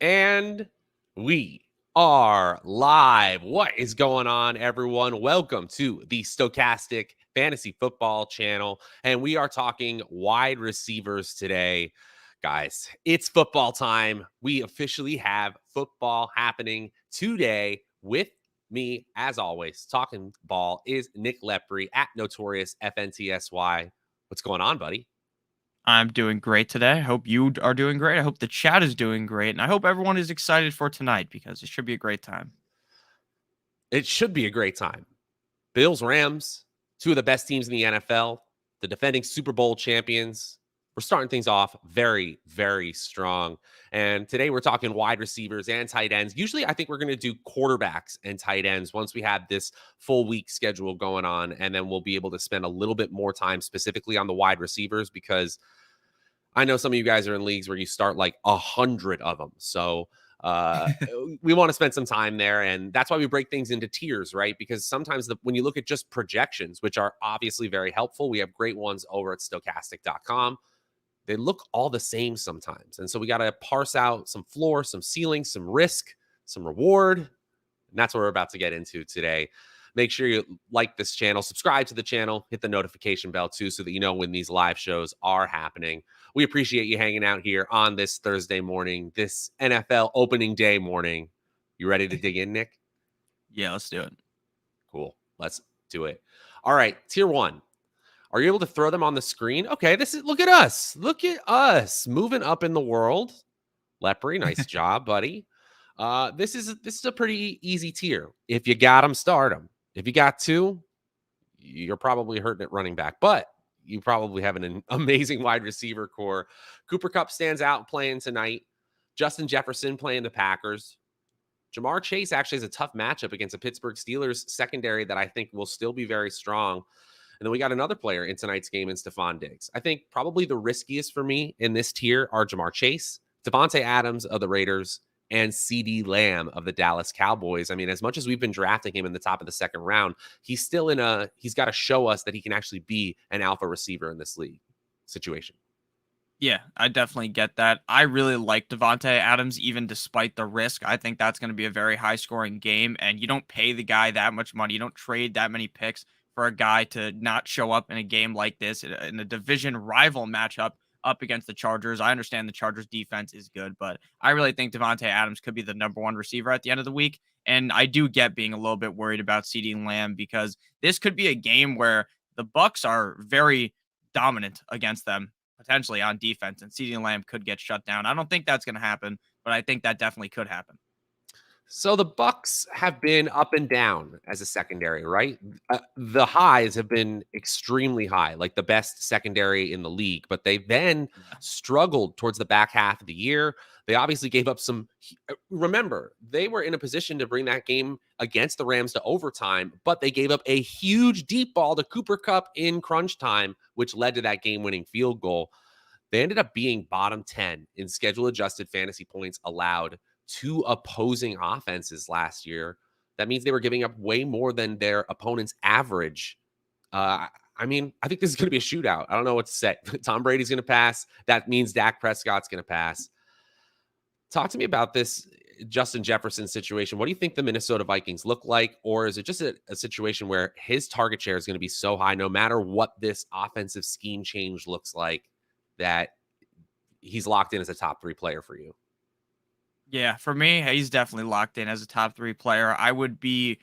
And we are live. What is going on, everyone? Welcome to the Stokastic Fantasy Football channel. And we are talking wide receivers today. Guys, it's football time. We officially have football happening today with me, as always. Talking ball is Nick Lepri at Notorious FNTSY. What's going on, buddy? I'm doing great today. I hope you are doing great. I hope the chat is doing great. And I hope everyone is excited for tonight because it should be a great time. It should be a great time. Bills, Rams, two of the best teams in the NFL, the defending Super Bowl champions. We're starting things off very, very strong. And today we're talking wide receivers and tight ends. Usually, I think we're going to do quarterbacks and tight ends once we have this full week schedule going on. And then we'll be able to spend a little bit more time specifically on the wide receivers because I know some of you guys are in leagues where you start like 100 of them. So uh, we want to spend some time there. And that's why we break things into tiers, right? Because sometimes when you look at just projections, which are obviously very helpful, we have great ones over at stokastic.com. They look all the same sometimes. And so we got to parse out some floor, some ceiling, some risk, some reward. And that's what we're about to get into today. Make sure you like this channel, subscribe to the channel, hit the notification bell too, so that you know when these live shows are happening. We appreciate you hanging out here on this Thursday morning, this NFL opening day morning. You ready to dig in, Nick? Yeah, let's do it. Cool. Let's do it. All right, tier one. Are you able to throw them on the screen? Okay, look at us. Look at us moving up in the world. Lepri, nice job, buddy. This is a pretty easy tier. If you got them, start them. If you got two, you're probably hurting at running back, but you probably have an amazing wide receiver core. Cooper Kupp stands out playing tonight. Justin Jefferson playing the Packers. Jamar Chase actually has a tough matchup against a Pittsburgh Steelers secondary that I think will still be very strong. And then we got another player in tonight's game in Stephon Diggs. I think probably the riskiest for me in this tier are Jamar Chase, Devontae Adams of the Raiders, and CD Lamb of the Dallas Cowboys. I mean, as much as we've been drafting him in the top of the second round, he's got to show us that he can actually be an alpha receiver in this league situation. Yeah, I definitely get that. I really like Devontae Adams, even despite the risk. I think that's going to be a very high scoring game. And you don't pay the guy that much money. You don't trade that many picks for a guy to not show up in a game like this in a division rival matchup up against the Chargers. I understand the Chargers defense is good, but I really think Devontae Adams could be the number one receiver at the end of the week. And I do get being a little bit worried about CeeDee Lamb because this could be a game where the Bucks are very dominant against them potentially on defense, and CeeDee Lamb could get shut down. I don't think that's going to happen, but I think that definitely could happen. So the Bucks have been up and down as a secondary, right? The highs have been extremely high, like the best secondary in the league, but they've then Yeah. struggled towards the back half of the year. They obviously gave up some. Remember, they were in a position to bring that game against the Rams to overtime, but they gave up a huge deep ball to Cooper Kupp in crunch time, which led to that game-winning field goal. They ended up being bottom 10 in schedule adjusted fantasy points allowed to opposing offenses last year. That means they were giving up way more than their opponent's average. I mean, I think this is going to be a shootout. I don't know what to say. Tom Brady's going to pass. That means Dak Prescott's going to pass. Talk to me about this Justin Jefferson situation. What do you think the Minnesota Vikings look like? Or is it just a situation where his target share is going to be so high, no matter what this offensive scheme change looks like, that he's locked in as a top 3 player for you? Yeah, for me, he's definitely locked in as a top three player. I would be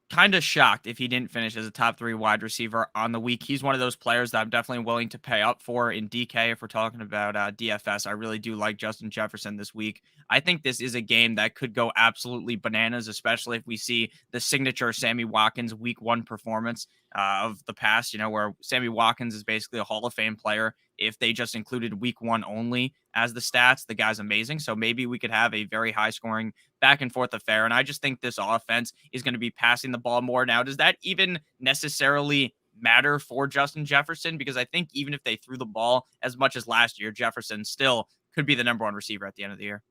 kind of shocked if he didn't finish as a top three wide receiver on the week. He's one of those players that I'm definitely willing to pay up for in DK. If we're talking about DFS, I really do like Justin Jefferson this week. I think this is a game that could go absolutely bananas, especially if we see the signature Sammy Watkins week one performance of the past, where Sammy Watkins is basically a Hall of Fame player. If they just included week one only as the stats, the guy's amazing. So maybe we could have a very high scoring back and forth affair. And I just think this offense is going to be passing the ball more. Now, does that even necessarily matter for Justin Jefferson? Because I think even if they threw the ball as much as last year, Jefferson still could be the number one receiver at the end of the year.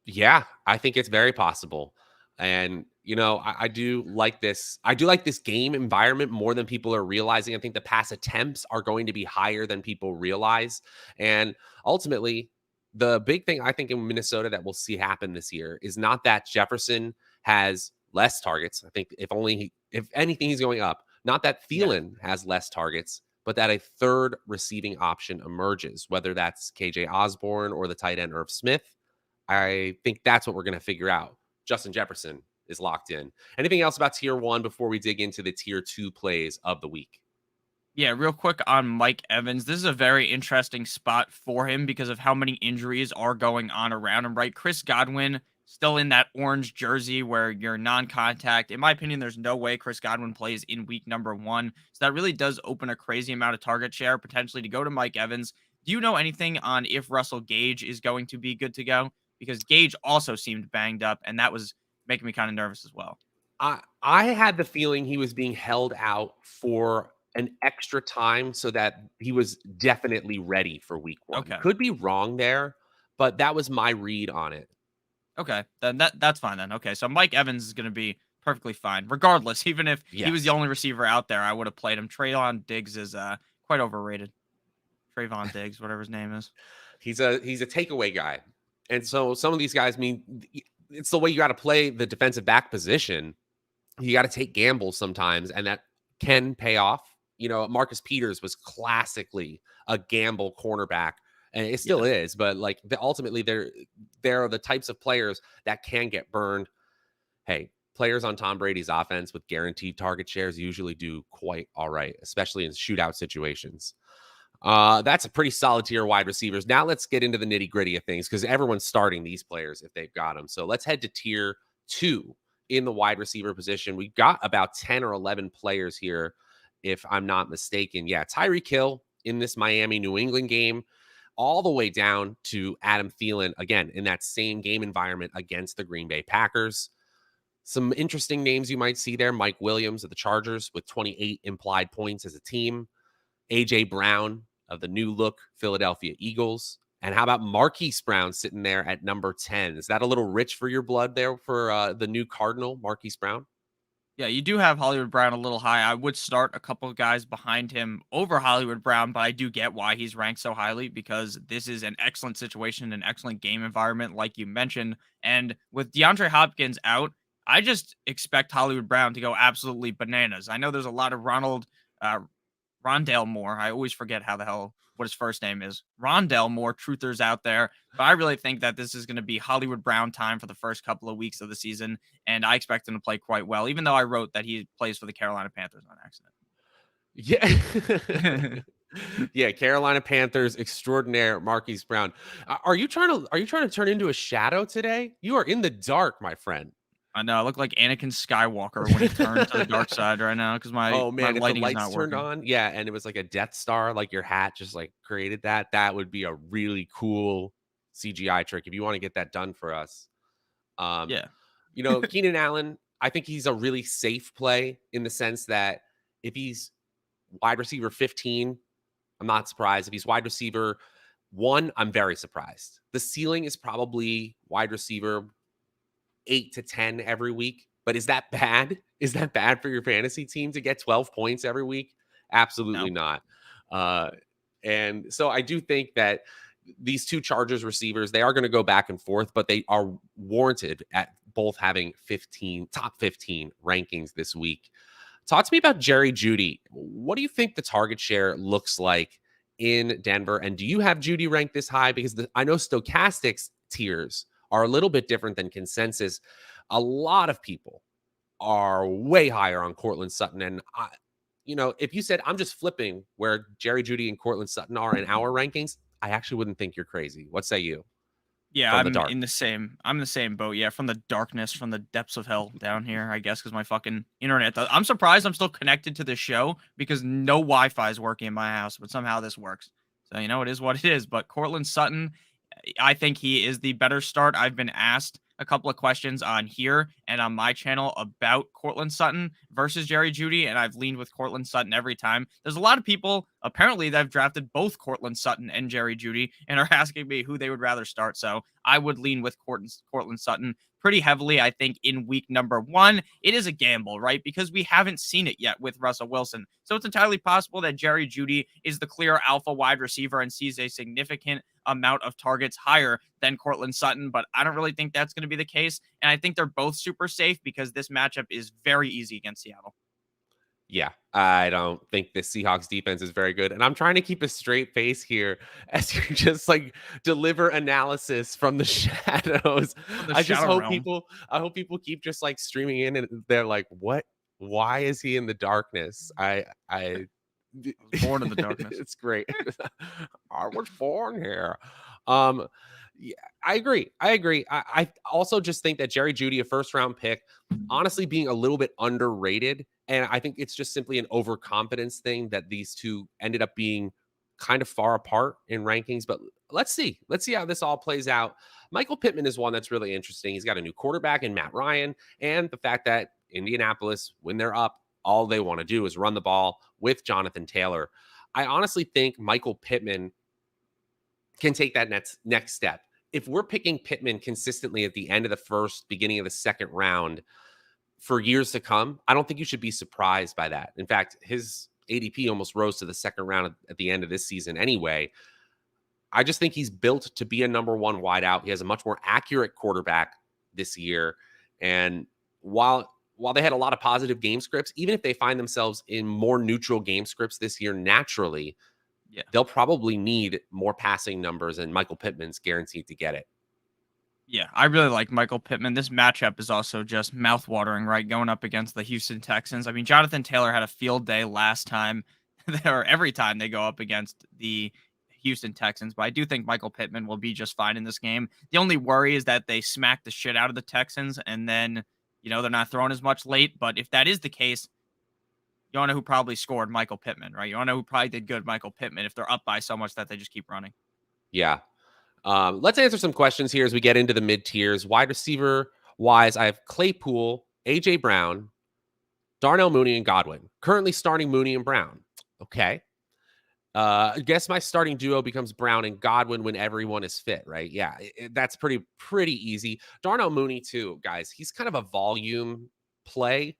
Yeah, I think it's very possible. And, I do like this. I do like this game environment more than people are realizing. I think the pass attempts are going to be higher than people realize. And ultimately, the big thing I think in Minnesota that we'll see happen this year is not that Jefferson has less targets. I think if anything, he's going up. Not that Yeah. Thielen has less targets, but that a third receiving option emerges, whether that's KJ Osborne or the tight end Irv Smith. I think that's what we're going to figure out. Justin Jefferson is locked in. Anything else about tier 1 before we dig into the tier 2 plays of the week? Yeah, real quick on Mike Evans. This is a very interesting spot for him because of how many injuries are going on around him, right? Chris Godwin still in that orange jersey where you're non-contact. In my opinion, there's no way Chris Godwin plays in week number 1. So that really does open a crazy amount of target share potentially to go to Mike Evans. Do you know anything on if Russell Gage is going to be good to go? Because Gage also seemed banged up, and that was making me kind of nervous as well. I had the feeling he was being held out for an extra time so that he was definitely ready for week 1. Okay. Could be wrong there, but that was my read on it. Okay, then that's fine then. Okay, so Mike Evans is going to be perfectly fine, regardless. Even if he was the Yes. only receiver out there, I would have played him. Trayvon Diggs is quite overrated. Trayvon Diggs, whatever his name is. He's a takeaway guy. And so some of these guys, I mean, it's the way you got to play the defensive back position. You got to take gambles sometimes, and that can pay off. You know, Marcus Peters was classically a gamble cornerback, and it still is, but like ultimately there are the types of players that can get burned. Hey, players on Tom Brady's offense with guaranteed target shares usually do quite all right, especially in shootout situations. That's a pretty solid tier wide receivers. Now let's get into the nitty gritty of things because everyone's starting these players if they've got them. So let's head to tier 2 in the wide receiver position. We've got about 10 or 11 players here, if I'm not mistaken. Yeah, Tyreek Hill in this Miami New England game, all the way down to Adam Thielen, again, in that same game environment against the Green Bay Packers. Some interesting names you might see there. Mike Williams of the Chargers with 28 implied points as a team. A.J. Brown of the new look Philadelphia Eagles. And how about Marquise Brown sitting there at number 10? Is that a little rich for your blood there for the new Cardinal, Marquise Brown? Yeah, you do have Hollywood Brown a little high. I would start a couple of guys behind him over Hollywood Brown, but I do get why he's ranked so highly because this is an excellent situation, an excellent game environment, like you mentioned. And with DeAndre Hopkins out, I just expect Hollywood Brown to go absolutely bananas. I know there's a lot of Rondale Moore. I always forget what his first name is. Rondale Moore truthers out there. But I really think that this is going to be Hollywood Brown time for the first couple of weeks of the season. And I expect him to play quite well, even though I wrote that he plays for the Carolina Panthers on accident. Yeah. Yeah, Carolina Panthers extraordinaire Marquise Brown. Are you trying to turn into a shadow today? You are in the dark, my friend. I know. I look like Anakin Skywalker when he turned to the dark side right now because my if the lighting is lights not turned working. on, yeah, and it was like a Death Star, like your hat just like created that would be a really cool CGI trick if you want to get that done for us. Yeah. Keenan Allen, I think he's a really safe play in the sense that if he's wide receiver 15, I'm not surprised. If he's wide receiver 1, I'm very surprised. The ceiling is probably wide receiver 8 to 10 every week. But is that bad? Is that bad for your fantasy team to get 12 points every week? Absolutely No. not. And so I do think that these two Chargers receivers, they are going to go back and forth, but they are warranted at both having top 15 rankings this week. Talk to me about Jerry Jeudy. What do you think the target share looks like in Denver? And do you have Jeudy ranked this high? Because I know Stokastic's tiers are a little bit different than consensus. A lot of people are way higher on Cortland Sutton. And, if you said, I'm just flipping where Jerry Jeudy and Cortland Sutton are in our rankings, I actually wouldn't think you're crazy. What say you? Yeah, From the dark. I'm in the same boat. Yeah, from the darkness, from the depths of hell down here, I guess, because my fucking internet. I'm surprised I'm still connected to the show because no Wi-Fi is working in my house, but somehow this works. So it is what it is. But Cortland Sutton, I think he is the better start. I've been asked a couple of questions on here and on my channel about Cortland Sutton versus Jerry Jeudy, and I've leaned with Cortland Sutton every time. There's a lot of people apparently they've drafted both Cortland Sutton and Jerry Jeudy and are asking me who they would rather start. So I would lean with Cortland Sutton pretty heavily. I think in week number 1, it is a gamble, right? Because we haven't seen it yet with Russell Wilson. So it's entirely possible that Jerry Jeudy is the clear alpha wide receiver and sees a significant amount of targets higher than Cortland Sutton, but I don't really think that's going to be the case. And I think they're both super safe because this matchup is very easy against Seattle. Yeah, I don't think the Seahawks defense is very good. And I'm trying to keep a straight face here as you just like deliver analysis from the shadows. From the I just shadow hope realm. I hope people keep just like streaming in and they're like, what? Why is he in the darkness? I Born in the darkness. it's great. I was born here. Um yeah, I agree. I also just think that Jerry Jeudy, a first round pick, honestly being a little bit underrated. And I think it's just simply an overconfidence thing that these two ended up being kind of far apart in rankings. But let's see. Let's see how this all plays out. Michael Pittman is one that's really interesting. He's got a new quarterback in Matt Ryan, and the fact that Indianapolis, when they're up, all they want to do is run the ball with Jonathan Taylor. I honestly think Michael Pittman can take that next step. If we're picking Pittman consistently at the end of the first, beginning of the second round for years to come, I don't think you should be surprised by that. In fact, his ADP almost rose to the second round at the end of this season anyway. I just think he's built to be a number one wideout. He has a much more accurate quarterback this year. And while they had a lot of positive game scripts, even if they find themselves in more neutral game scripts this year naturally, Yeah. they'll probably need more passing numbers, and Michael Pittman's guaranteed to get it. Yeah, I really like Michael Pittman. This matchup is also just mouthwatering, right? Going up against the Houston Texans. I mean, Jonathan Taylor had a field day last time, or every time they go up against the Houston Texans. But I do think Michael Pittman will be just fine in this game. The only worry is that they smack the shit out of the Texans and then, they're not throwing as much late. But if that is the case, you want to know who probably scored? Michael Pittman, right? You want to know who probably did good? Michael Pittman, if they're up by so much that they just keep running. Yeah. Let's answer some questions here as we get into the mid tiers. Wide receiver wise, I have Claypool, AJ Brown, Darnell Mooney, and Godwin. Currently starting Mooney and Brown. Okay. I guess my starting duo becomes Brown and Godwin when everyone is fit, right? Yeah, that's pretty easy. Darnell Mooney too, guys. He's kind of a volume play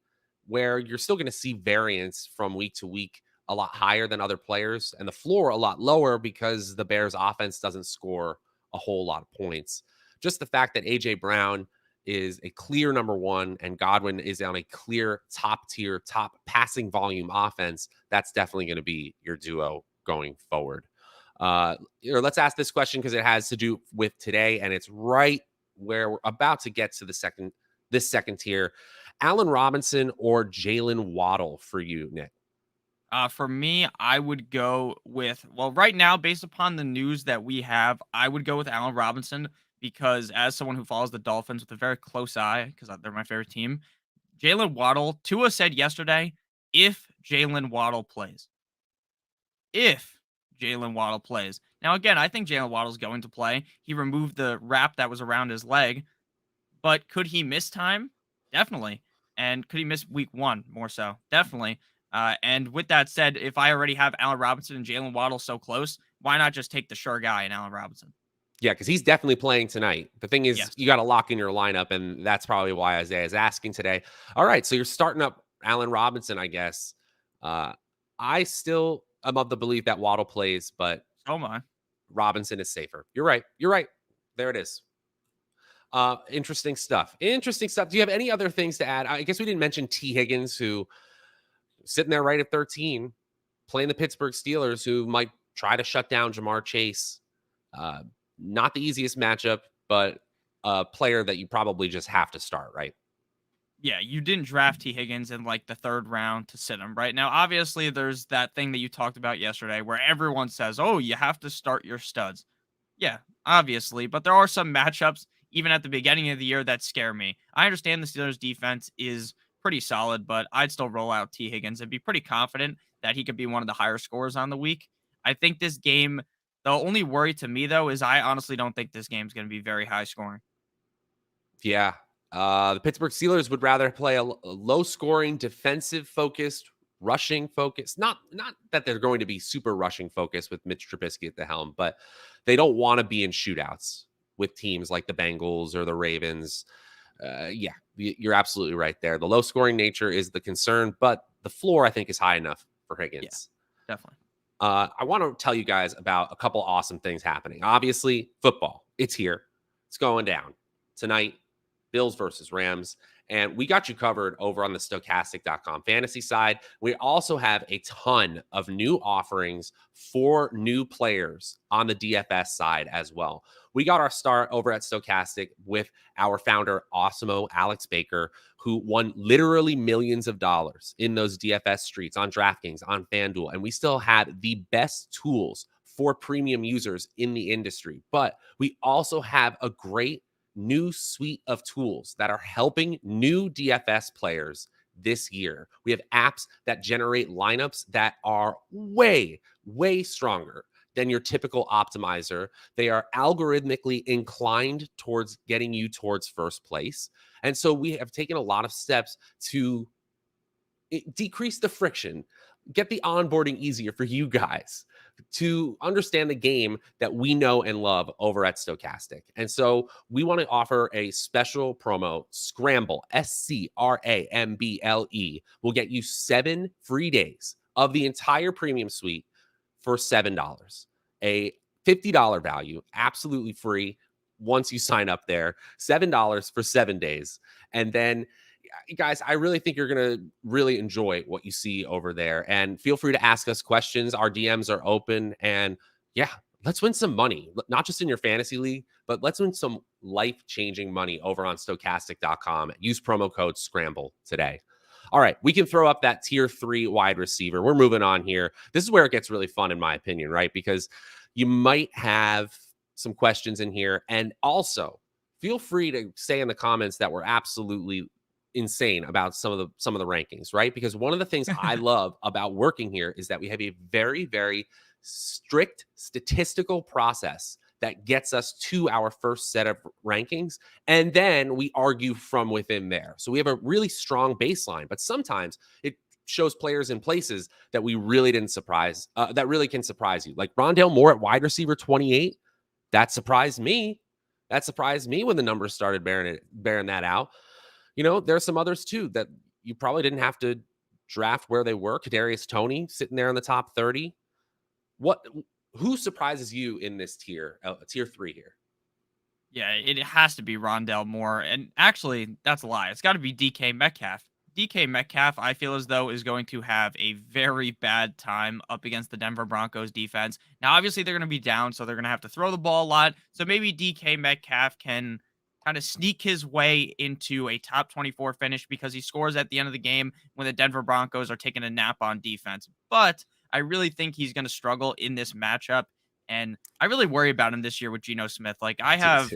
where you're still going to see variance from week to week a lot higher than other players, and the floor a lot lower because the Bears' offense doesn't score a whole lot of points. Just the fact that AJ Brown is a clear number one and Godwin is on a clear top tier, top passing volume offense, that's definitely going to be your duo going forward. Let's ask this question because it has to do with today, and it's right where we're about to get to this second tier. Allen Robinson or Jalen Waddle for you, Nick? For me, I would go with, well, right now, based upon the news that we have, I would go with Allen Robinson because as someone who follows the Dolphins with a very close eye, because they're my favorite team, Jalen Waddle, Tua said yesterday, if Jalen Waddle plays, if Jalen Waddle plays. Now, again, I think Jalen Waddle's going to play. He removed the wrap that was around his leg, but could he miss time? Definitely. And could he miss week 1 more so? Definitely. And with that said, if I already have Allen Robinson and Jalen Waddle so close, why not just take the sure guy in Allen Robinson? Yeah, because he's definitely playing tonight. The thing is, Yes. you got to lock in your lineup, and that's probably why Isaiah is asking today. All right, so you're starting up Allen Robinson, I guess. I still am of the belief that Waddle plays, but So am I. Robinson is safer. You're right. You're right. There it is. Interesting stuff. Interesting stuff. Do you have any other things to add? I guess we didn't mention T. Higgins, who sitting there right at 13, playing the Pittsburgh Steelers, who might try to shut down Jamar Chase. Not the easiest matchup, but a player that you probably just have to start, right? Yeah, you didn't draft T. Higgins in like the 3rd round to sit him. Right now, obviously, there's that thing that you talked about yesterday where everyone says, oh, you have to start your studs. Yeah, obviously, but there are some matchups even at the beginning of the year that scare me. I understand the Steelers defense is pretty solid, but I'd still roll out T. Higgins and be pretty confident that he could be one of the higher scorers on the week. I think this game, the only worry to me though is I honestly don't think this game's going to be very high scoring. Yeah. The Pittsburgh Steelers would rather play a low scoring, defensive focused rushing focus. Not that they're going to be super rushing focused with Mitch Trubisky at the helm, but they don't want to be in shootouts with teams like the Bengals or the Ravens. Yeah, you're absolutely right there. The low scoring nature is the concern, but the floor I think is high enough for Yeah, Higgins. definitely. I want to tell you guys about a couple awesome things happening. Obviously, football. It's here. It's going down tonight. Bills versus Rams. And we got you covered over on the stokastic.com fantasy side. We also have a ton of new offerings for new players on the DFS side as well. We got our start over at Stokastic with our founder, Awesemo Alex Baker, who won literally millions of dollars in those DFS streets on DraftKings, on FanDuel. And we still have the best tools for premium users in the industry. But we also have a great new suite of tools that are helping new DFS players this year. We have apps that generate lineups that are way, way stronger than your typical optimizer. They are algorithmically inclined towards getting you towards first place. And so we have taken a lot of steps to decrease the friction, get the onboarding easier for you guys to understand the game that we know and love over at Stokastic. And so we want to offer a special promo, Scramble, SCRAMBLE, will get you 7 free days of the entire premium suite for $7. A $50 value, absolutely free once you sign up there. $7 for 7 days. And then guys, I really think you're going to really enjoy what you see over there. And feel free to ask us questions. Our DMs are open. And yeah, let's win some money, not just in your fantasy league, but let's win some life-changing money over on stokastic.com. Use promo code SCRAMBLE today. All right, we can throw up that tier 3 wide receiver. We're moving on here. This is where it gets really fun, in my opinion, right? Because you might have some questions in here. And also, feel free to say in the comments that we're absolutely insane about some of the rankings, right? Because one of the things I love about working here is that we have a very, very strict statistical process that gets us to our first set of rankings, and then we argue from within there. So we have a really strong baseline, but sometimes it shows players in places that we really didn't surprise, that really can surprise you. Like Rondale Moore at wide receiver 28, that surprised me. That surprised me when the numbers started bearing that out. You know, there's some others too that you probably didn't have to draft where they were. Kadarius Toney sitting there in the top 30. Who surprises you in this tier 3 here? Yeah, it has to be Rondale Moore. And actually, that's a lie. It's got to be DK Metcalf. DK Metcalf, I feel as though, is going to have a very bad time up against the Denver Broncos defense. Now, obviously, they're going to be down, so they're going to have to throw the ball a lot. So maybe DK Metcalf can kind of sneak his way into a top 24 finish because he scores at the end of the game when the Denver Broncos are taking a nap on defense. But I really think he's going to struggle in this matchup. And I really worry about him this year with Geno Smith. Like I have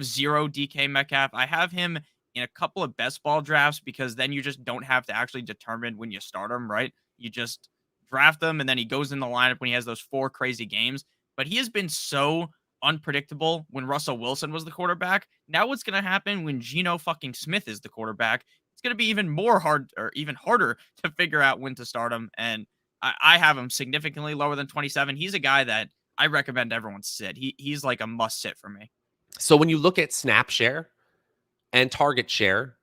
0 DK Metcalf. I have him in a couple of best ball drafts because then you just don't have to actually determine when you start him, right? You just draft him and then he goes in the lineup when he has those 4 crazy games. But he has been so unpredictable when Russell Wilson was the quarterback. Now what's going to happen when Geno fucking Smith is the quarterback? It's going to be even harder to figure out when to start him. And I have him significantly lower than 27. He's a guy that I recommend everyone sit. He's like a must sit for me. So when you look at snap share and target share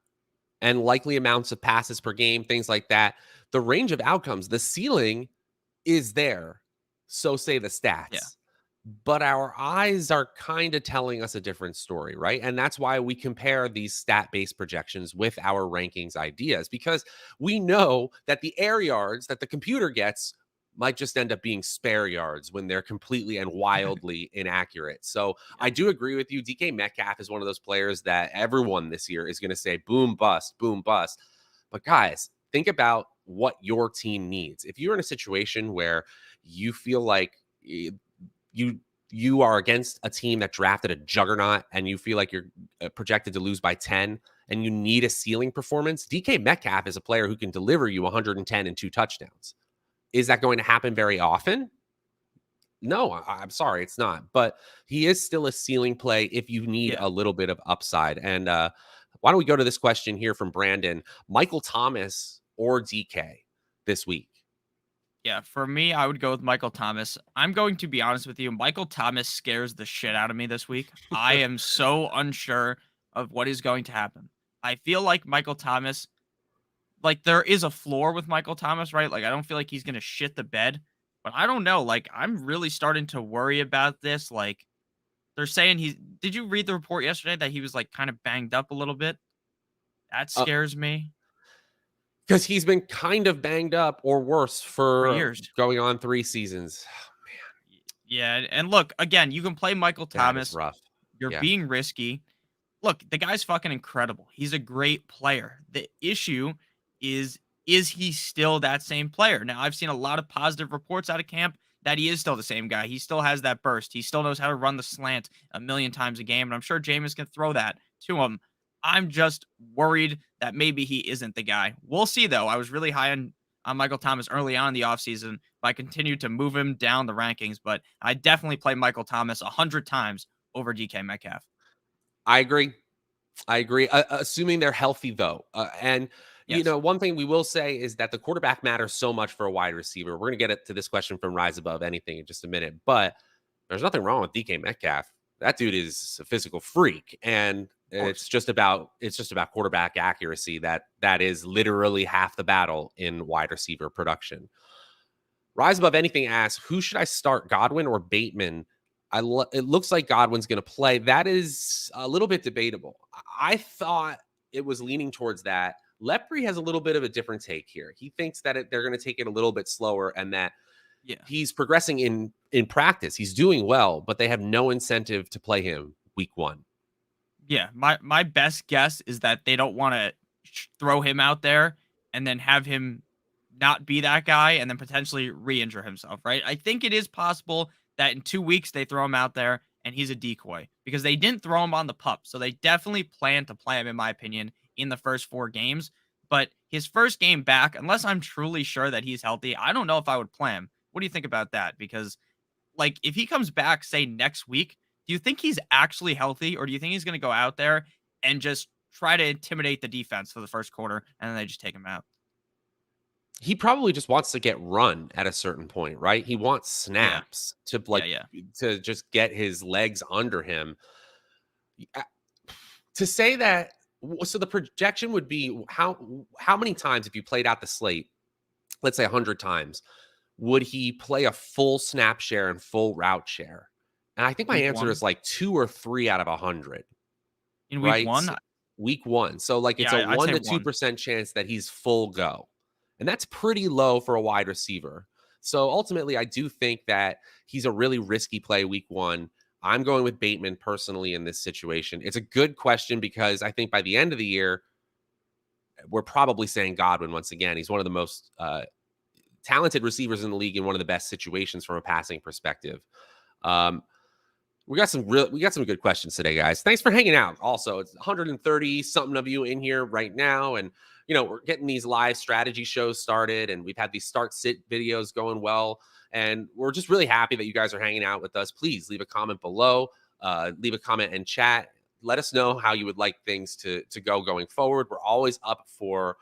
and likely amounts of passes per game, things like that, the range of outcomes, the ceiling is there. So say the stats. Yeah. But our eyes are kind of telling us a different story, right? And that's why we compare these stat-based projections with our rankings ideas, because we know that the air yards that the computer gets might just end up being spare yards when they're completely and wildly inaccurate. So I do agree with you. DK Metcalf is one of those players that everyone this year is going to say boom, bust, boom, bust. But guys, think about what your team needs. If you're in a situation where you feel like you are against a team that drafted a juggernaut and you feel like you're projected to lose by 10 and you need a ceiling performance, DK Metcalf is a player who can deliver you 110 and 2 touchdowns. Is that going to happen very often? No, I'm sorry, it's not. But he is still a ceiling play if you need a little bit of upside. And why don't we go to this question here from Brandon? Michael Thomas or DK? this week? Yeah, for me, I would go with Michael Thomas. I'm going to be honest with you. Michael Thomas scares the shit out of me this week. I am so unsure of what is going to happen. I feel like Michael Thomas, like there is a floor with Michael Thomas, right? Like I don't feel like he's going to shit the bed, but I don't know. Like I'm really starting to worry about this. Like they're saying did you read the report yesterday that he was like kind of banged up a little bit? That Uh, scares me because he's been kind of banged up or worse for for years. going on 3 seasons. Yeah. And look, again, you can play Michael That is Thomas. rough. You're Yeah. being risky. Look, the guy's fucking incredible. He's a great player. The issue is he still that same player? Now, I've seen a lot of positive reports out of camp that he is still the same guy. He still has that burst. He still knows how to run the slant a million times a game, and I'm sure Jameis can throw that to him. I'm just worried that maybe he isn't the guy. We'll see, though. I was really high on Michael Thomas early on in the offseason. I continued to move him down the rankings, but I definitely play Michael Thomas 100 times over DK Metcalf. I agree. I agree. Assuming they're healthy, though. And, Yes. one thing we will say is that the quarterback matters so much for a wide receiver. We're going to get to this question from Rise Above Anything in just a minute. But there's nothing wrong with DK Metcalf. That dude is a physical freak. And Of course. it's just about quarterback accuracy. That is literally half the battle in wide receiver production. Rise Above Anything asks, who should I start, Godwin or Bateman? It looks like Godwin's going to play. That is a little bit debatable. I thought it was leaning towards that. Lepri has a little bit of a different take here. He thinks that they're going to take it a little bit slower and that Yeah. he's progressing in practice. He's doing well, but they have no incentive to play him week 1. Yeah. My best guess is that they don't want to throw him out there and then have him not be that guy and then potentially re-injure himself, right? I think it is possible that in 2 weeks they throw him out there and he's a decoy because they didn't throw him on the pup. So they definitely plan to play him, in my opinion, in the first 4 games. But his first game back, unless I'm truly sure that he's healthy, I don't know if I would play him. What do you think about that? Because like if he comes back, say next week, do you think he's actually healthy, or do you think he's going to go out there and just try to intimidate the defense for the first quarter and then they just take him out? He probably just wants to get run at a certain point, right? He wants Yeah, snaps to yeah, yeah. to just get his legs under him. Uh, To say that, so the projection would be how many times, if you played out the slate, let's say 100 times, would he play a full snap share and full route share? And I think my Week answer one. is like 2 or 3 out of 100, In week right? one, Week 1. So like yeah, it's a I'd 1 say to one. 2% chance that he's full go. And that's pretty low for a wide receiver. So ultimately, I do think that he's a really risky play week 1. I'm going with Bateman personally in this situation. It's a good question because I think by the end of the year, we're probably saying Godwin once again. He's one of the most talented receivers in the league in one of the best situations from a passing perspective. Um, we got some good questions today, guys. Thanks for hanging out. Also, it's 130 something of you in here right now, and we're getting these live strategy shows started, and we've had these start sit videos going well, and we're just really happy that you guys are hanging out with us. Please leave a comment below, leave a comment in chat. Let us know how you would like things to go going forward. We're always up for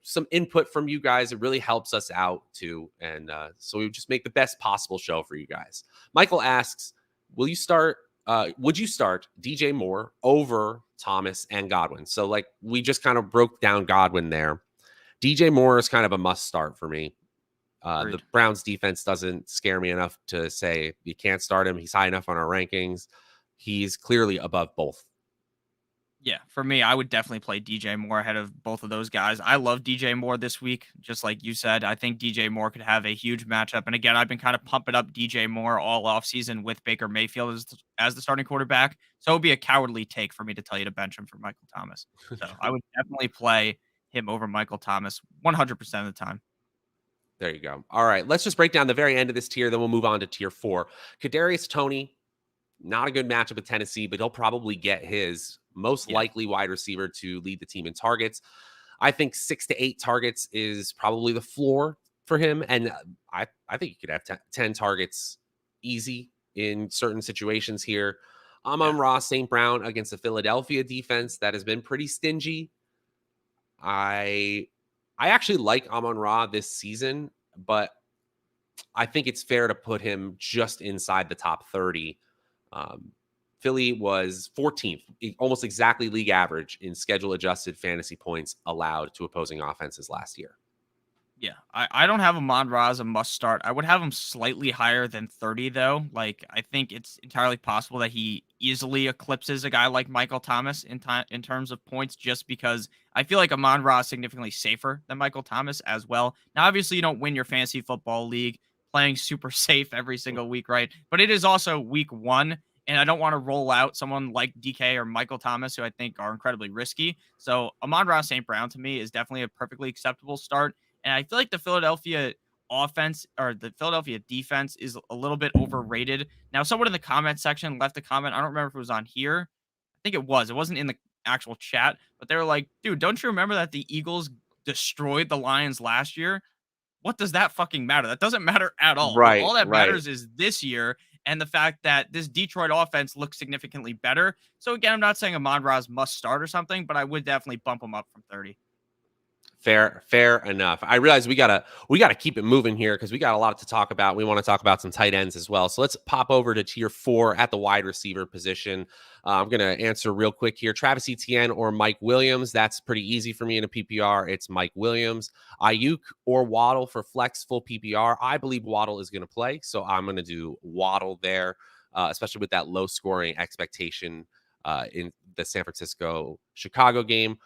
some input from you guys. It really helps us out too, and so we just make the best possible show for you guys. Michael asks, would you start DJ Moore over Thomas and Godwin? So like we just kind of broke down Godwin there. DJ Moore is kind of a must start for me. The Agreed. Browns defense doesn't scare me enough to say you can't start him. He's high enough on our rankings. He's clearly above both. Yeah, for me, I would definitely play DJ Moore ahead of both of those guys. I love DJ Moore this week, just like you said. I think DJ Moore could have a huge matchup. And again, I've been kind of pumping up DJ Moore all offseason with Baker Mayfield as the starting quarterback. So it would be a cowardly take for me to tell you to bench him for Michael Thomas. So I would definitely play him over Michael Thomas 100% of the time. There you go. All right, let's just break down the very end of this tier, then we'll move on to tier 4. Kadarius Toney, not a good matchup with Tennessee, but he'll probably get his most Yeah. likely wide receiver to lead the team in targets. I think 6 to 8 targets is probably the floor for him. And I think he could have 10 targets easy in certain situations here. I'm on Yeah. Ross St. Brown against the Philadelphia defense that has been pretty stingy. I I actually like Amon-Ra this season, but I think it's fair to put him just inside the top 30. Um, Philly was 14th, almost exactly league average in schedule adjusted fantasy points allowed to opposing offenses last year. Yeah, I don't have Amon-Ra as a must start. I would have him slightly higher than 30 though. Like I think it's entirely possible that he easily eclipses a guy like Michael Thomas in terms of points, just because I feel like Amon-Ra is significantly safer than Michael Thomas as well. Now, obviously, you don't win your fantasy football league playing super safe every single week, right? But it is also week one, and I don't want to roll out someone like DK or Michael Thomas, who I think are incredibly risky. So Amon-Ra St. Brown to me is definitely a perfectly acceptable start. And I feel like the Philadelphia offense or the Philadelphia defense is a little bit overrated. Now, someone in the comment section left a comment. I don't remember if it was on here. I think it was. It wasn't in the actual chat, but they were like, dude, don't you remember that the Eagles destroyed the Lions last year? What does that fucking matter? That doesn't matter at all. Like, Right, all that right. matters is this year and the fact that this Detroit offense looks significantly better. So again, I'm not saying Amon-Ra's must start or something, but I would definitely bump him up from 30. Fair enough. I realize we gotta keep it moving here because we got a lot to talk about. We want to talk about some tight ends as well. So let's pop over to tier 4 at the wide receiver position. I'm gonna answer real quick here: Travis Etienne or Mike Williams. That's pretty easy for me in a PPR. It's Mike Williams. Ayuk or Waddle for flex full PPR. I believe Waddle is gonna play, so I'm gonna do Waddle there, especially with that low scoring expectation in the San Francisco Chicago game.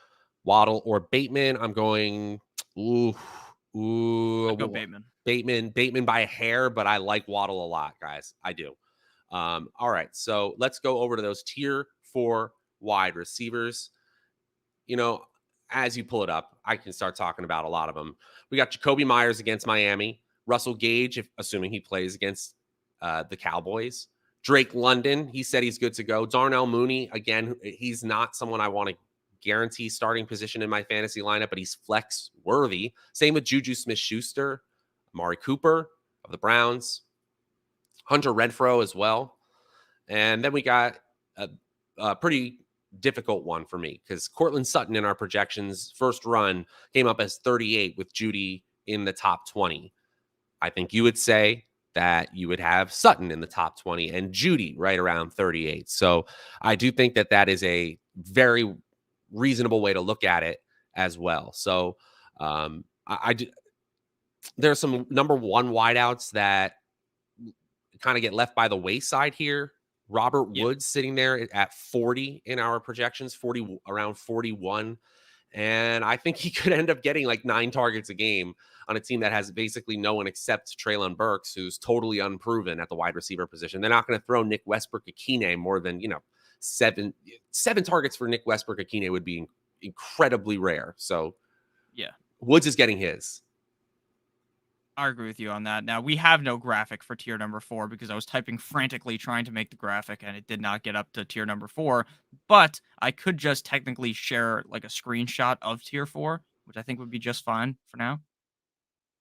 Waddle or Bateman. I'm going ooh I'd go ooh Bateman. Bateman by a hair, but I like Waddle a lot, guys. I do. All right, so let's go over to those tier 4 wide receivers. You know, as you pull it up, I can start talking about a lot of them. We got Jacoby Myers against Miami, Russell Gage, if assuming he plays against the Cowboys. Drake London, he said he's good to go. Darnell Mooney, again, he's not someone I want to guarantee starting position in my fantasy lineup, but he's flex worthy. Same with Juju Smith-Schuster, Amari Cooper of the Browns, Hunter Renfrow as well. And then we got a pretty difficult one for me because Cortland Sutton in our projections first run came up as 38 with Judy in the top 20. I think you would say that you would have Sutton in the top 20 and Judy right around 38. So I do think that that is a very reasonable way to look at it as well. So I do. There are some number one wideouts that kind of get left by the wayside here. Robert Yeah. Woods sitting there at 40 in our projections, 40 around 41. And I think he could end up getting like 9 targets a game on a team that has basically no one except Treylon Burks, who's totally unproven at the wide receiver position. They're not going to throw Nick Westbrook-Akine more than, seven targets for Nick Westbrook-Akine would be incredibly rare. So Yeah. Woods is getting his. I agree with you on that. Now, we have no graphic for tier number 4 because I was typing frantically trying to make the graphic and it did not get up to tier number 4. But I could just technically share like a screenshot of tier 4, which I think would be just fine for now.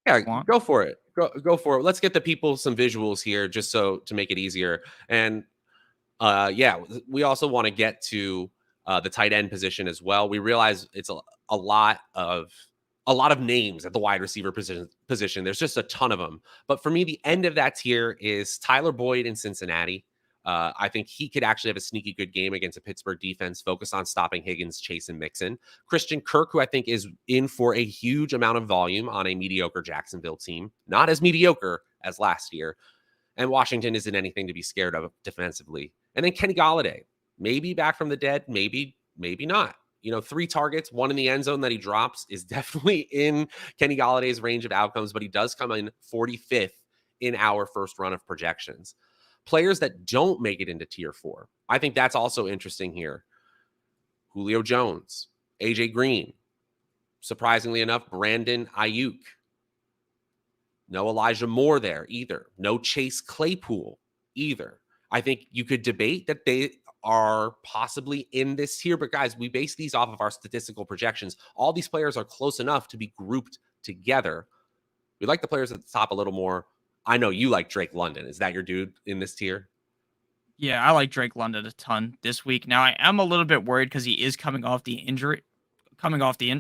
Yeah, Want? go for it. Go for it. Let's get the people some visuals here just so to make it easier. And yeah, we also want to get to the tight end position as well. We realize it's a lot of names at the wide receiver position. There's just a ton of them. But for me, the end of that tier is Tyler Boyd in Cincinnati. I think he could actually have a sneaky good game against a Pittsburgh defense focused on stopping Higgins, Chase, and Mixon. Christian Kirk, who I think is in for a huge amount of volume on a mediocre Jacksonville team, not as mediocre as last year. And Washington isn't anything to be scared of defensively. And then Kenny Golladay, maybe back from the dead, maybe not. 3 targets, 1 in the end zone that he drops is definitely in Kenny Galladay's range of outcomes, but he does come in 45th in our first run of projections. Players that don't make it into tier 4, I think that's also interesting here. Julio Jones, AJ Green, surprisingly enough, Brandon Ayuk. No Elijah Moore there either. No Chase Claypool either. I think you could debate that they are possibly in this tier, but guys, we base these off of our statistical projections. All these players are close enough to be grouped together. We like the players at the top a little more. I know you like Drake London. Is that your dude in this tier? Yeah, I like Drake London a ton this week. Now, I am a little bit worried because he is coming off the injury, coming off the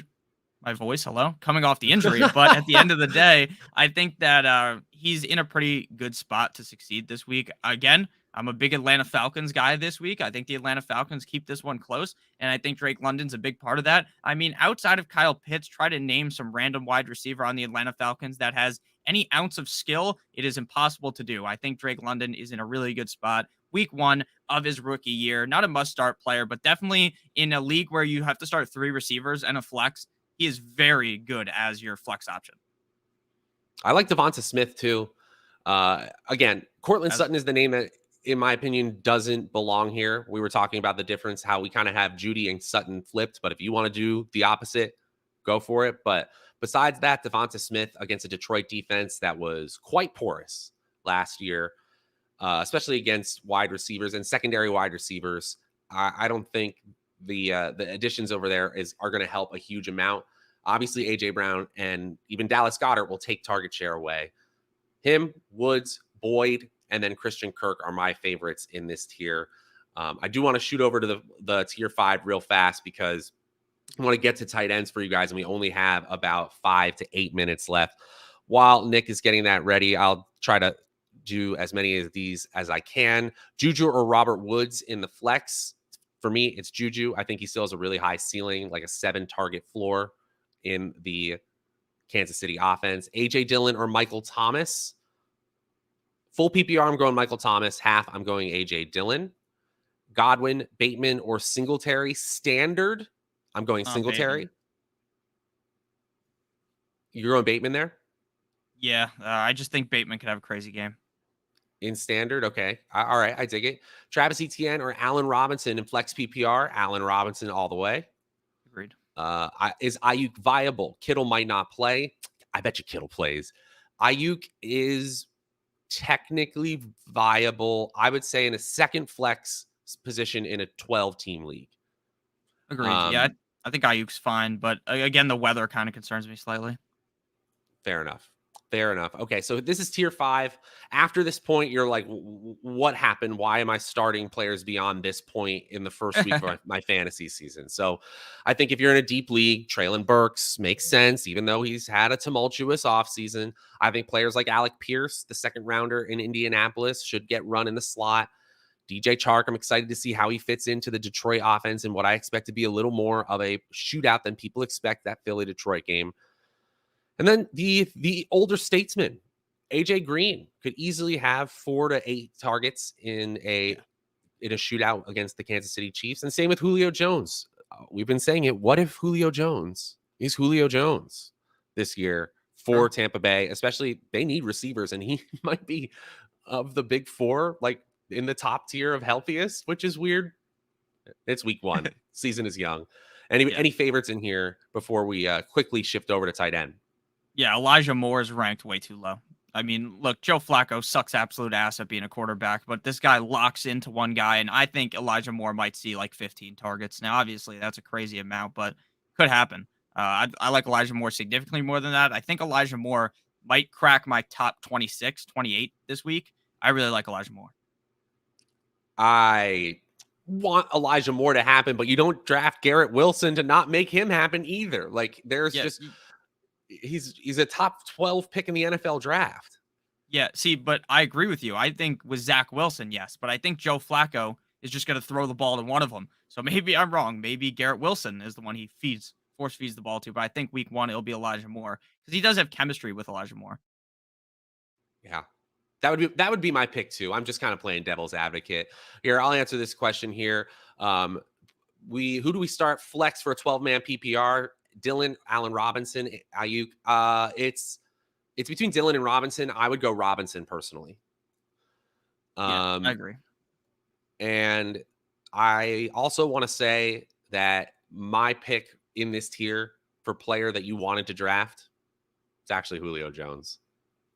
My voice, hello, coming off the injury. But at the end of the day, I think that he's in a pretty good spot to succeed this week. Again, I'm a big Atlanta Falcons guy this week. I think the Atlanta Falcons keep this one close, and I think Drake London's a big part of that. I mean, outside of Kyle Pitts, try to name some random wide receiver on the Atlanta Falcons that has any ounce of skill. It is impossible to do. I think Drake London is in a really good spot. Week 1 of his rookie year, not a must start player, but definitely in a league where you have to start 3 receivers and a flex. He is very good as your flex option. I like Devonta Smith too. Again, Cortland Sutton is the name that, in my opinion, doesn't belong here. We were talking about the difference, how we kind of have Judy and Sutton flipped, but if you want to do the opposite, go for it. But besides that, Devonta Smith against a Detroit defense that was quite porous last year, especially against wide receivers and secondary wide receivers. I don't think the additions over there are going to help a huge amount. Obviously, AJ Brown and even Dallas Goedert will take target share away. Him, Woods, Boyd, and then Christian Kirk are my favorites in this tier. I do want to shoot over to the tier 5 real fast because I want to get to tight ends for you guys, and we only have about 5 to 8 minutes left. While Nick is getting that ready, I'll try to do as many of these as I can. Juju or Robert Woods in the flex. For me, it's Juju. I think he still has a really high ceiling, like a 7 target floor in the Kansas City offense. AJ Dillon or Michael Thomas. Full PPR, I'm going Michael Thomas. Half, I'm going AJ Dillon. Godwin, Bateman, or Singletary. Standard, I'm going Singletary. Bateman. You're going Bateman there? Yeah, I just think Bateman could have a crazy game. In standard, okay. All right, I dig it. Travis Etienne or Allen Robinson in flex PPR. Allen Robinson all the way. Agreed. Is Ayuk viable? Kittle might not play. I bet you Kittle plays. Ayuk is technically viable, I would say, in a second flex position in a 12-team league. Agreed. Yeah, I think Ayuk's fine, but again, the weather kind of concerns me slightly. Fair enough. Okay, so this is tier 5. After this point, you're like, what happened? Why am I starting players beyond this point in the first week of my fantasy season? So I think if you're in a deep league, Traylon Burks makes sense, even though he's had a tumultuous offseason. I think players like Alec Pierce, the second rounder in Indianapolis, should get run in the slot. DJ Chark, I'm excited to see how he fits into the Detroit offense and what I expect to be a little more of a shootout than people expect that Philly-Detroit game. And then the older statesman, AJ Green, could easily have 4 to 8 targets in a shootout against the Kansas City Chiefs. And same with Julio Jones. We've been saying it. What if Julio Jones is Julio Jones this year for Tampa Bay? Especially, they need receivers, and he might be of the big 4, like in the top tier of healthiest, which is weird. It's week 1. Season is young. Any favorites in here before we quickly shift over to tight end? Yeah, Elijah Moore is ranked way too low. I mean, look, Joe Flacco sucks absolute ass at being a quarterback, but this guy locks into one guy, and I think Elijah Moore might see like 15 targets. Now, obviously, that's a crazy amount, but could happen. I like Elijah Moore significantly more than that. I think Elijah Moore might crack my top 26, 28 this week. I really like Elijah Moore. I want Elijah Moore to happen, but you don't draft Garrett Wilson to not make him happen either. Like, there's just... He's a top 12 pick in the NFL draft. Yeah, see, but I agree with you. I think with Zach Wilson, yes, but I think Joe Flacco is just going to throw the ball to one of them. So maybe I'm wrong. Maybe Garrett Wilson is the one he force feeds the ball to. But I think week 1 it'll be Elijah Moore because he does have chemistry with Elijah Moore. Yeah, that would be my pick too. I'm just kind of playing devil's advocate here. I'll answer this question here. Who do we start flex for a 12-man PPR? Dillon, Allen Robinson, Ayuk. It's between Dillon and Robinson. I would go Robinson personally. I agree. And I also want to say that my pick in this tier for player that you wanted to draft, it's actually Julio Jones.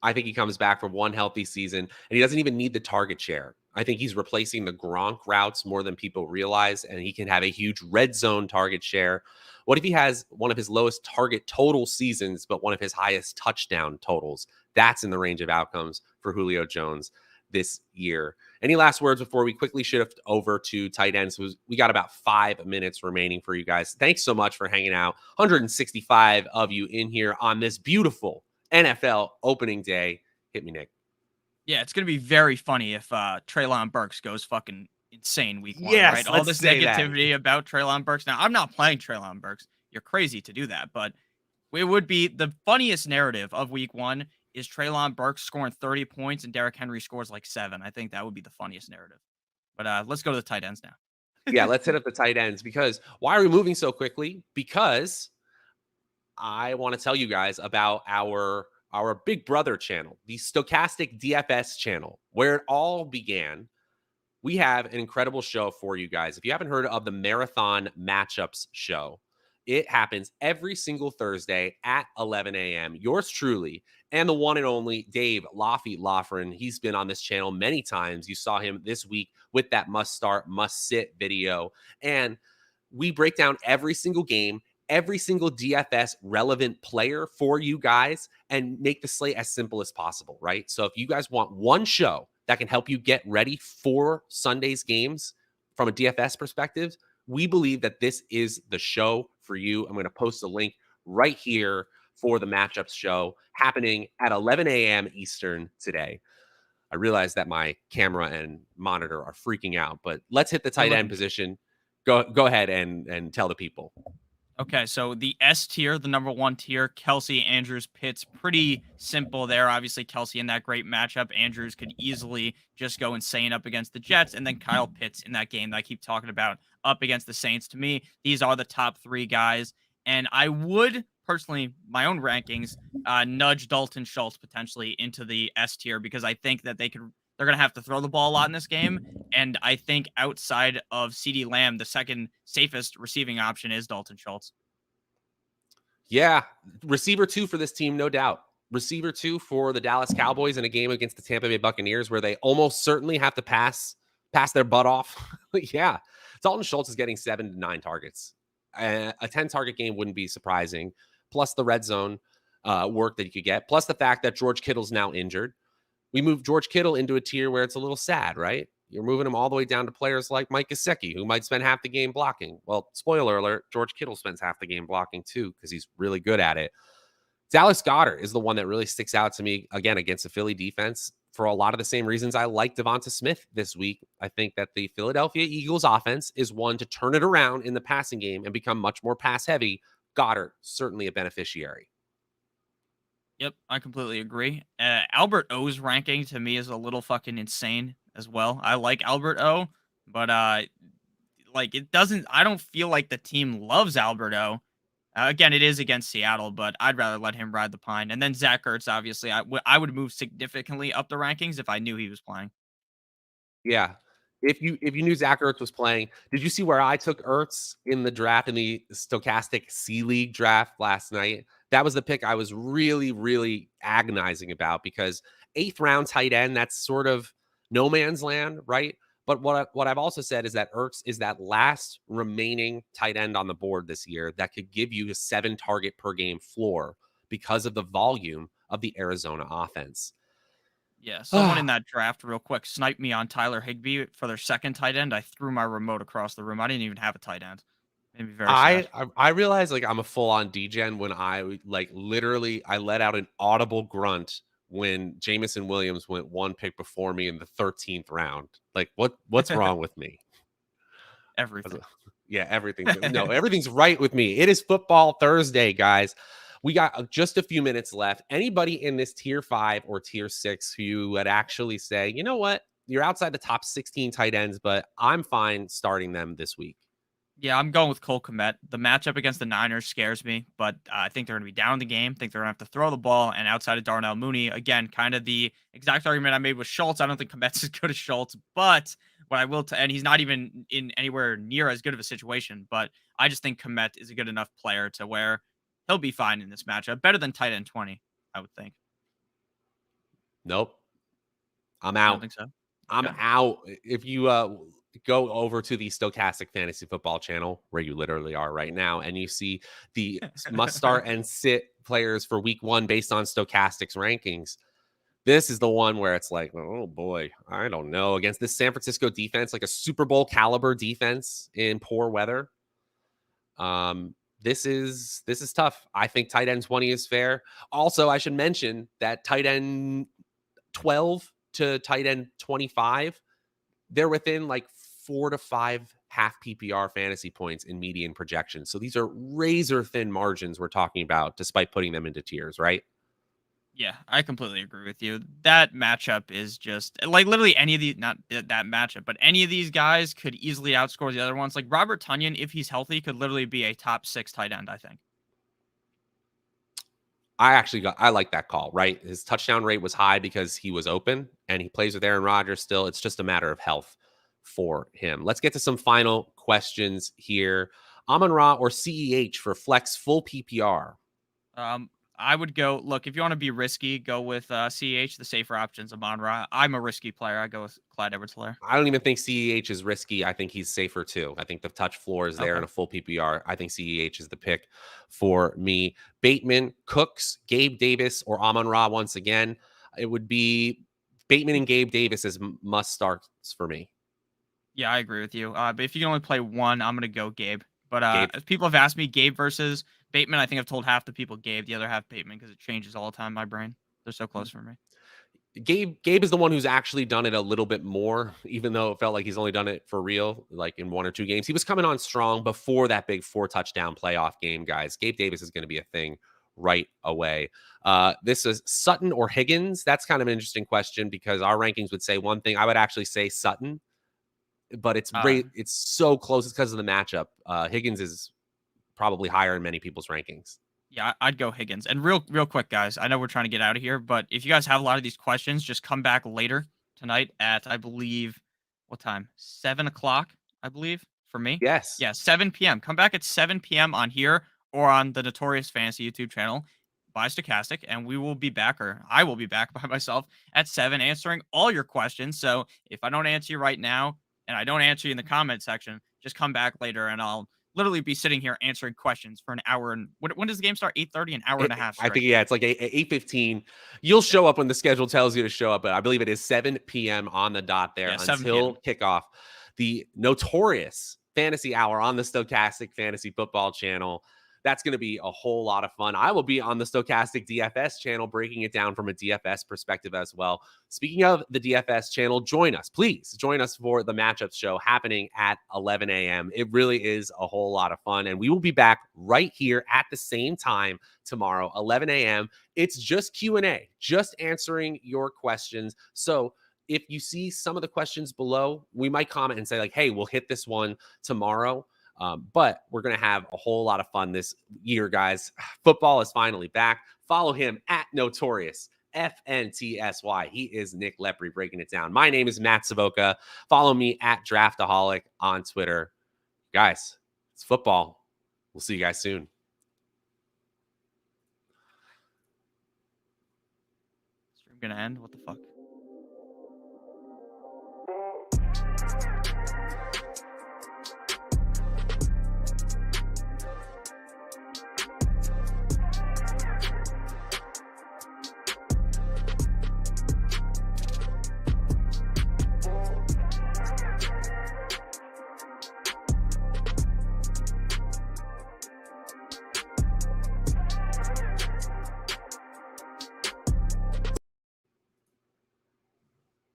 I think he comes back from one healthy season, and he doesn't even need the target share. I think he's replacing the Gronk routes more than people realize, and he can have a huge red zone target share. What if he has one of his lowest target total seasons, but one of his highest touchdown totals? That's in the range of outcomes for Julio Jones. this year. Any last words before we quickly shift over to tight ends? We got about 5 minutes remaining for you guys. Thanks so much for hanging out. 165 of you in here on this beautiful NFL opening day. Hit me, Nick. Yeah, it's gonna be very funny if Treylon Burks goes fucking insane week 1, Yes, right? All let's this say that. negativity about Treylon Burks. Now, I'm not playing Treylon Burks. You're crazy to do that, but it would be the funniest narrative of week 1 is Treylon Burks scoring 30 points and Derrick Henry scores like 7. I think that would be the funniest narrative. But let's go to the tight ends now. Yeah, let's hit up the tight ends, because why are we moving so quickly? Because I want to tell you guys about our big brother channel, the Stokastic DFS channel, where it all began. We have an incredible show for you guys. If you haven't heard of the Marathon Matchups show, it happens every single Thursday at 11 a.m. Yours truly, and the one and only Dave Laffy Loughran. He's been on this channel many times. You saw him this week with that must start, must sit video. And we break down every single game, every single DFS relevant player for you guys, and make the slate as simple as possible, right? So if you guys want one show that can help you get ready for Sunday's games from a DFS perspective, we believe that this is the show for you. I'm going to post a link right here for the matchups show happening at 11 a.m. Eastern today. I realize that my camera and monitor are freaking out, but let's hit the tight end position. Go ahead and tell the people. Okay, so the S tier, the number 1 tier, Kelsey, Andrews, Pitts, pretty simple there. Obviously, Kelsey in that great matchup. Andrews could easily just go insane up against the Jets. And then Kyle Pitts in that game that I keep talking about up against the Saints. To me, these are the top 3 guys. And I would personally, my own rankings, nudge Dalton Schultz potentially into the S tier, because I think that they're going to have to throw the ball a lot in this game. And I think outside of CeeDee Lamb, the second safest receiving option is Dalton Schultz. Yeah, receiver 2 for this team, no doubt. Receiver 2 for the Dallas Cowboys in a game against the Tampa Bay Buccaneers where they almost certainly have to pass their butt off. Yeah, Dalton Schultz is getting 7 to 9 targets. A 10-target game wouldn't be surprising. Plus the red zone work that you could get. Plus the fact that George Kittle's now injured. We move George Kittle into a tier where it's a little sad, right? You're moving him all the way down to players like Mike Gesicki, who might spend half the game blocking. Well, spoiler alert, George Kittle spends half the game blocking too, because he's really good at it. Dallas Goedert is the one that really sticks out to me, again, against the Philly defense, for a lot of the same reasons I like Devonta Smith this week. I think that the Philadelphia Eagles offense is one to turn it around in the passing game and become much more pass heavy. Goedert, certainly a beneficiary. Yep, I completely agree. Albert O's ranking to me is a little fucking insane as well. I like Albert O, but like it doesn't. I don't feel like the team loves Albert O. Again, it is against Seattle, but I'd rather let him ride the pine. And then Zach Ertz, obviously, I would move significantly up the rankings if I knew he was playing. Yeah. If you knew Zach Ertz was playing, did you see where I took Ertz in the draft, in the Stokastic C League draft last night? That was the pick I was really, really agonizing about, because 8th round tight end, that's sort of no man's land, right? But what I've also said is that Ertz is that last remaining tight end on the board this year that could give you a 7 target per game floor because of the volume of the Arizona offense. Yeah, someone in that draft, real quick, sniped me on Tyler Higbee for their second tight end. I threw my remote across the room. I didn't even have a tight end. Made me very sad. I realized like I'm a full on degen when I like literally I let out an audible grunt when Jamison Williams went 1 pick before me in the 13th round. Like what's wrong with me? Everything. Yeah, everything. No, everything's right with me. It is Football Thursday, guys. We got just a few minutes left. Anybody in this tier 5 or tier 6 who you would actually say, you know what? You're outside the top 16 tight ends, but I'm fine starting them this week. Yeah, I'm going with Cole Kmet. The matchup against the Niners scares me, but I think they're going to be down the game. I think they're going to have to throw the ball. And outside of Darnell Mooney, again, kind of the exact argument I made with Schultz. I don't think Kmet's as good as Schultz, but what I will, and he's not even in anywhere near as good of a situation, but I just think Kmet is a good enough player to where he'll be fine in this matchup. Better than tight end 20, I would think. Nope. I'm I out. don't think so. I'm out. If you go over to the Stokastic Fantasy Football channel, where you literally are right now, and you see the must start and sit players for week 1 based on Stokastic's rankings, This is the one where it's like, oh boy, I don't know. Against this San Francisco defense, like a Super Bowl caliber defense in poor weather. This is tough. I think tight end 20 is fair. Also, I should mention that tight end 12 to tight end 25, they're within like 4 to 5 half PPR fantasy points in median projections. So these are razor thin margins we're talking about, despite putting them into tiers, right? Yeah, I completely agree with you. That matchup is just like literally any of the not that matchup, but any of these guys could easily outscore the other ones. Like Robert Tunyon, if he's healthy, could literally be a top 6 tight end, I think. I like that call, right? His touchdown rate was high because he was open and he plays with Aaron Rodgers still. It's just a matter of health for him. Let's get to some final questions here. Amon Ra or CEH for flex full PPR? I would go look if you want to be risky, go with CH, the safer options. Amon Ra. I'm a risky player. I go with Clyde Edwards-Helaire. I don't even think CEH is risky. I think he's safer too. I think the touch floor is there Okay. in a full PPR. I think CEH is the pick for me. Bateman, Cooks, Gabe Davis, or Amon Ra once again. It would be Bateman and Gabe Davis as must starts for me. Yeah, I agree with you. But if you can only play one, I'm gonna go Gabe. But Gabe, if people have asked me Gabe versus Bateman, I think I've told half the people Gabe, the other half Bateman, because it changes all the time in my brain. They're so close for me. Gabe is the one who's actually done it a little bit more, even though it felt like he's only done it for real, like in 1 or 2 games. He was coming on strong before that big 4 touchdown playoff game, guys. Gabe Davis is going to be a thing right away. This is Sutton or Higgins. That's kind of an interesting question because our rankings would say one thing. I would actually say Sutton, but it's so close. It's because of the matchup. Higgins is probably higher in many people's rankings. Yeah, I'd go Higgins. And real quick, guys, I know we're trying to get out of here, but if you guys have a lot of these questions, just come back later tonight at I believe what time? 7 o'clock, I believe, for me. Yes. Yeah, 7 p.m. Come back at 7 p.m. on here or on the Notorious Fantasy YouTube channel by Stokastic, and we will be back, or I will be back by myself at 7 answering all your questions. So if I don't answer you right now and I don't answer you in the comment section, just come back later and I'll literally be sitting here answering questions for an hour. And when does the game start? 8:30, an hour and a half I straight. think, yeah, it's like 8:15. You'll show up when the schedule tells you to show up, but I believe it is 7 p.m. on the dot there Yeah, 7 until p.m. kickoff. The notorious fantasy hour on the Stokastic Fantasy Football channel. That's going to be a whole lot of fun. I will be on the Stokastic DFS channel, breaking it down from a DFS perspective as well. Speaking of the DFS channel, join us. Please join us for the matchups show happening at 11 a.m. It really is a whole lot of fun. And we will be back right here at the same time tomorrow, 11 a.m. It's just Q&A, just answering your questions. So if you see some of the questions below, we might comment and say like, hey, we'll hit this one tomorrow. But we're going to have a whole lot of fun this year, guys. Football is finally back. Follow him at Notorious FNTSY. He is Nick Lepri breaking it down. My name is Matt Savoca. Follow me at Draftaholic on Twitter. Guys, it's football. We'll see you guys soon. Stream gonna end. What the fuck?